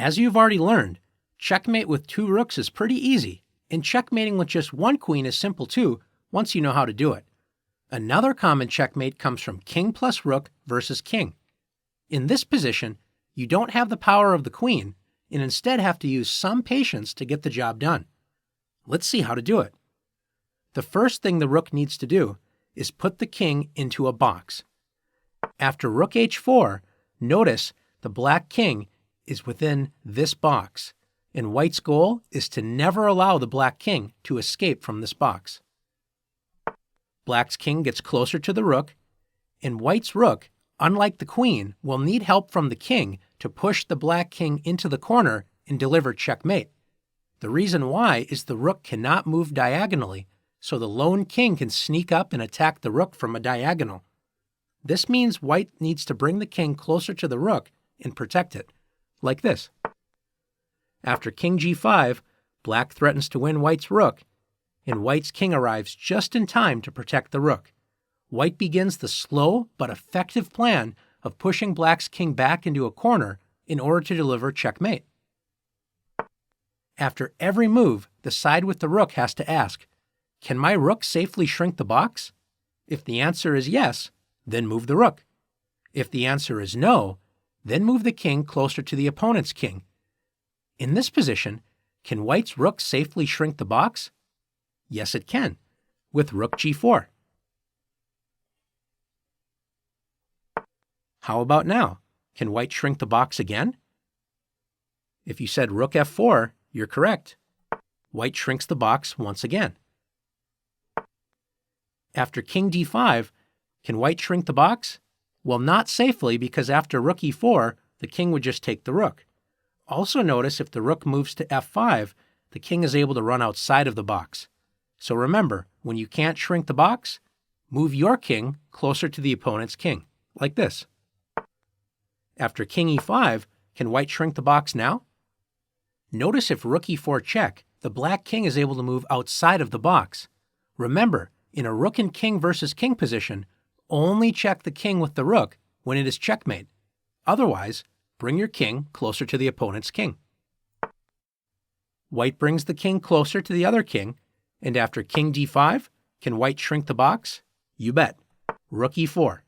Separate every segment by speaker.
Speaker 1: As you've already learned, checkmate with 2 rooks is pretty easy, and checkmating with just 1 queen is simple too, once you know how to do it. Another common checkmate comes from king plus rook versus king. In this position, you don't have the power of the queen, and instead have to use some patience to get the job done. Let's see how to do it. The first thing the rook needs to do is put the king into a box. After rook h4, notice the black king is within this box, and white's goal is to never allow the black king to escape from this box. Black's king gets closer to the rook, and white's rook, unlike the queen, will need help from the king to push the black king into the corner and deliver checkmate. The reason why is the rook cannot move diagonally, so the lone king can sneak up and attack the rook from a diagonal. This means white needs to bring the king closer to the rook and protect it, like this. After king g5, black threatens to win white's rook, and white's king arrives just in time to protect the rook. White begins the slow but effective plan of pushing black's king back into a corner in order to deliver checkmate. After every move, the side with the rook has to ask, can my rook safely shrink the box? If the answer is yes, then move the rook. If the answer is no, then move the king closer to the opponent's king. In this position, can white's rook safely shrink the box? Yes, it can, with rook g4. How about now? Can white shrink the box again? If you said rook f4, you're correct. White shrinks the box once again. After king d5, can white shrink the box? Well, not safely, because after rook e4, the king would just take the rook. Also notice if the rook moves to f5, the king is able to run outside of the box. So remember, when you can't shrink the box, move your king closer to the opponent's king, like this. After king e5, can white shrink the box now? Notice if rook e4 check, the black king is able to move outside of the box. Remember, in a rook and king versus king position, only check the king with the rook when it is checkmate. Otherwise, bring your king closer to the opponent's king. White brings the king closer to the other king, and after king d5, can white shrink the box? You bet. Rook e4.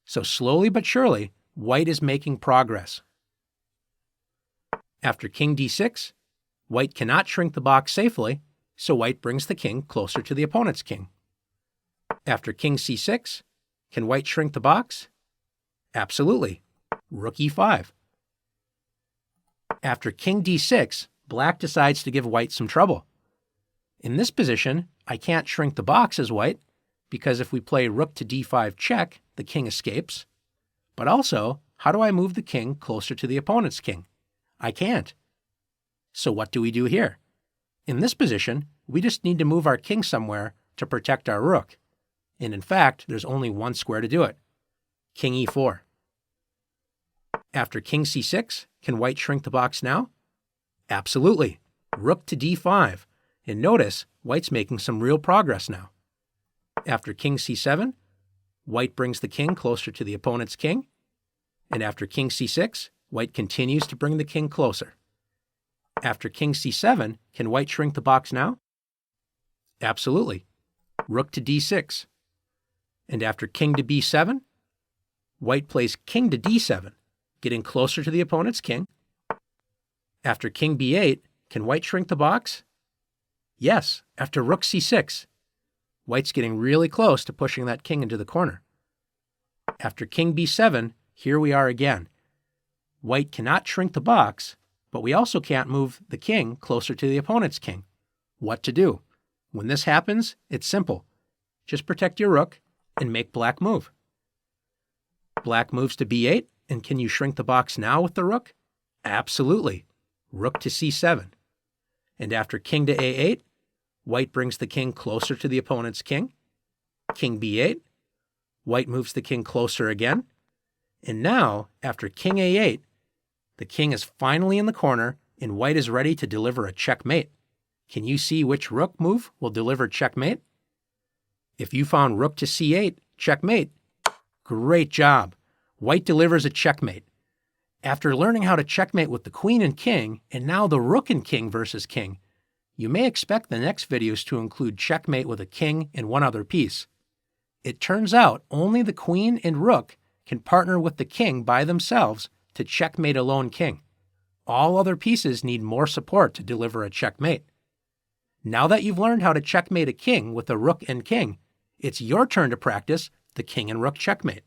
Speaker 1: So slowly but surely, white is making progress. After king d6, white cannot shrink the box safely, so white brings the king closer to the opponent's king. After king c6, can white shrink the box? Absolutely. Rook e5. After king d6, black decides to give white some trouble. In this position, I can't shrink the box as white, because if we play rook to d5 check, the king escapes. But also, how do I move the king closer to the opponent's king? I can't. So what do we do here? In this position, we just need to move our king somewhere to protect our rook. And in fact, there's only one square to do it. King e4. After king c6, can white shrink the box now? Absolutely. Rook to d5. And notice, white's making some real progress now. After king c7, white brings the king closer to the opponent's king. And after king c6, white continues to bring the king closer. After king c7, can white shrink the box now? Absolutely. Rook to d6. And after king to b7, white plays king to d7, getting closer to the opponent's king. After king b8, can white shrink the box? Yes, after rook c6. White's getting really close to pushing that king into the corner. After king b7, here we are again. White cannot shrink the box, but we also can't move the king closer to the opponent's king. What to do? When this happens, it's simple. Just protect your rook and make black move. Black moves to b8, and can you shrink the box now with the rook? Absolutely. Rook to c7. And after king to a8, white brings the king closer to the opponent's king. King b8. White moves the king closer again. And now, after king a8, the king is finally in the corner, and white is ready to deliver a checkmate. Can you see which rook move will deliver checkmate? If you found rook to c8, checkmate, great job. White delivers a checkmate. After learning how to checkmate with the queen and king, and now the rook and king versus king, you may expect the next videos to include checkmate with a king and one other piece. It turns out only the queen and rook can partner with the king by themselves to checkmate a lone king. All other pieces need more support to deliver a checkmate. Now that you've learned how to checkmate a king with a rook and king, it's your turn to practice the king and rook checkmate.